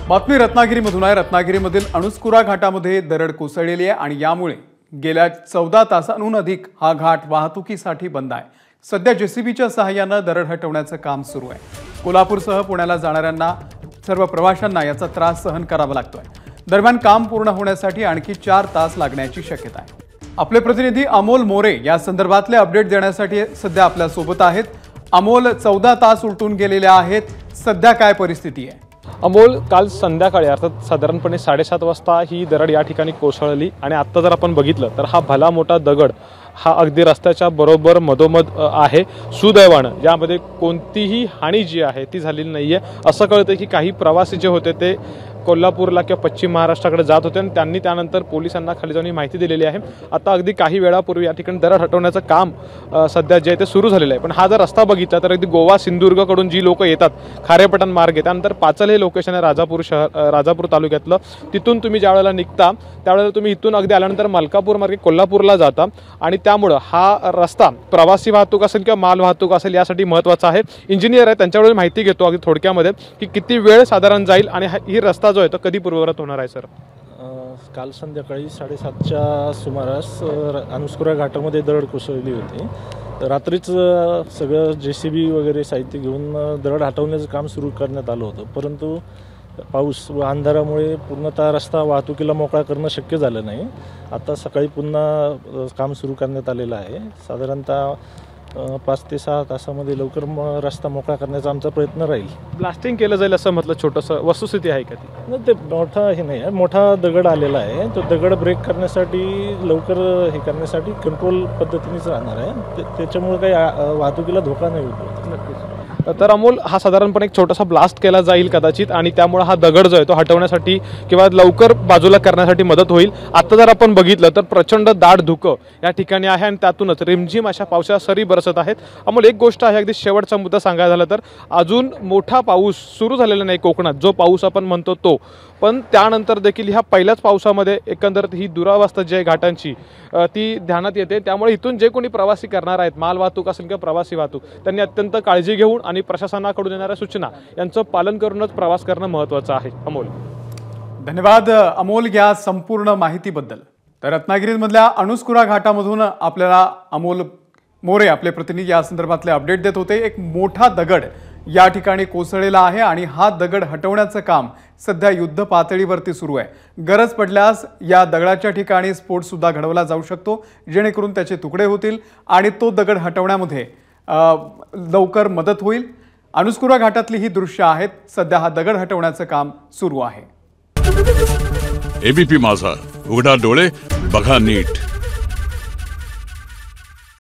बातमी रत्नागिरीमधून आहे। रत्नागिरीमधील अणुस्कुरा घाटामध्ये दरड कोसळलेली आहे आणि यामुळे गेल्या 14 तासांहून अधिक हा घाट वाहतुकीसाठी बंद आहे। सध्या जेसीबीच्या सहाय्याने दरड हटवण्याचे काम सुरू आहे। कोल्हापूरसह पुण्याला जाणाऱ्यांना सर्व प्रवाशांना याचा त्रास सहन करावा लागतोय। दरम्यान काम पूर्ण होण्यासाठी आणखी 4 तास लागण्याची शक्यता आहे। आपले प्रतिनिधी अमोल मोरे या संदर्भातले अपडेट देण्यासाठी सध्या आपल्या सोबत आहेत। अमोल, 14 तास उलटून गेलेले आहेत, सध्या काय परिस्थिती आहे? अमोल, काल संध्याकाळी अर्थात साधारणपणे 7:30 वाजता ही दरड या ठिकाणी कोसळली आणि आत्ता जर आपण बघितलं तर हा भला मोठा दगड हा अगदी रस्त्याच्या बरोबर मधोमध आहे। सुदैवानं यामध्ये कोणतीही हानी जी आहे ती झालेली नाहीये। असं कळतं की काही प्रवासी जे होते ते कोल्हापूरला किंवा पश्चिम महाराष्ट्राकडे जात होते आणि त्यांनी त्यानंतर पोलिसांना खाली जाऊन माहिती दिलेली आहे। आता अगदी काही वेळापूर्वी या ठिकाणी दरड हटवण्याचं काम सध्या जे ते सुरू झालेलं आहे। पण हा जर रस्ता बघितला तर अगदी गोवा सिंधुदुर्गकडून जी लोक येतात खारेपटण मार्गे, त्यानंतर पाचल हे लोकेशन आहे राजापूर तालुक्यातलं, तिथून तुम्ही ज्यावेळेला निघता त्यावेळेला तुम्ही इथून अगदी आल्यानंतर मलकापूर मार्गे कोल्हापूरला जाता आणि त्यामुळे हा रस्ता प्रवासी वाहतूक असेल किंवा माल वाहतूक असेल यासाठी महत्त्वाचा आहे। इंजिनियर आहे त्यांच्याकडून माहिती घेतो अगदी थोडक्यामध्ये की किती वेळ साधारण जाईल आणि ही रस्ता जो आहे तो कधी पूर्ववत होणार आहे? सर, काल संध्याकाळी 7:30च्या सुमारास अणुस्कुरा घाटामध्ये दरड कोसळली होती। रात्रीच सगळं जेसीबी वगैरे साहित्य घेऊन दरड हटवण्याचं काम सुरू करण्यात आलं होतं, परंतु पाऊस व अंधारामुळे पूर्णतः रस्ता वाहतुकीला मोकळा करणं शक्य झालं नाही। आता सकाळी पुन्हा काम सुरू करण्यात आलेलं आहे। साधारणतः 5 ते 6 तासामध्ये लवकर रस्ता मोकळा करण्याचा आमचा प्रयत्न राहील। ब्लास्टिंग केलं जाईल असं म्हटलं, छोटंसं वस्तुस्थिती आहे का ती? नाही, ते मोठा हे नाही आहे, मोठा दगड आलेला आहे। तो दगड ब्रेक करण्यासाठी लवकर हे करण्यासाठी कंट्रोल पद्धतीनेच राहणार आहे, त्याच्यामुळे काही वाहतुकीला धोका नाही होतो। नक्कीच। तर अमोल, हा साधारणपणे एक छोटासा ब्लास्ट केला जाईल कदाचित आणि त्यामुळे हा दगड जो आहे तो हटवण्यासाठी किंवा लवकर बाजूला करण्यासाठी मदत होईल। आता जर आपण बघितलं तर प्रचंड दाट धुकं या ठिकाणी आहे आणि त्यातूनच रिमझिम अशा पावसाच्या सरी बरसत आहेत। अमोल, एक गोष्ट आहे, अगदी शेवटचा मुद्दा सांगायचा झाला तर अजून मोठा पाऊस सुरू झालेला नाही कोकणात, जो पाऊस आपण म्हणतो तो, पण त्यानंतर देखील ह्या पहिल्याच पावसामध्ये एकंदरीत ही दुरावस्था जी आहे घाटांची ती ध्यानात येते। त्यामुळे इथून जे कोणी प्रवासी करणार आहेत, माल वाहतूक असेल किंवा प्रवासी वाहतूक, त्यांनी अत्यंत काळजी घेऊन आणि प्रशासनाकडून येणाऱ्या सूचना यांचं पालन करूनच प्रवास करणं महत्त्वाचं आहे। अमोल, धन्यवाद अमोल या संपूर्ण माहितीबद्दल। तर रत्नागिरीमधल्या अणुस्कुरा घाटामधून आपल्याला अमोल मोरे आपले प्रतिनिधी या संदर्भातले अपडेट देत होते। एक मोठा दगड या ठिकाणी कोसळलेला आहे आणि हा दगड हटवण्याचं काम सध्या युद्ध पातळीवरती सुरू आहे। गरज पडल्यास या दगडाच्या ठिकाणी स्फोट सुद्धा घडवला जाऊ शकतो, जेणेकरून त्याचे तुकडे होतील आणि तो दगड हटवण्यामध्ये लवकर मदत होईल। अणुस्कुरा घाटातली ही दृश्य आहेत, सध्या हा दगड हटवण्याचं काम सुरू आहे। एबीपी माझा, उघडा डोळे बघा नीट।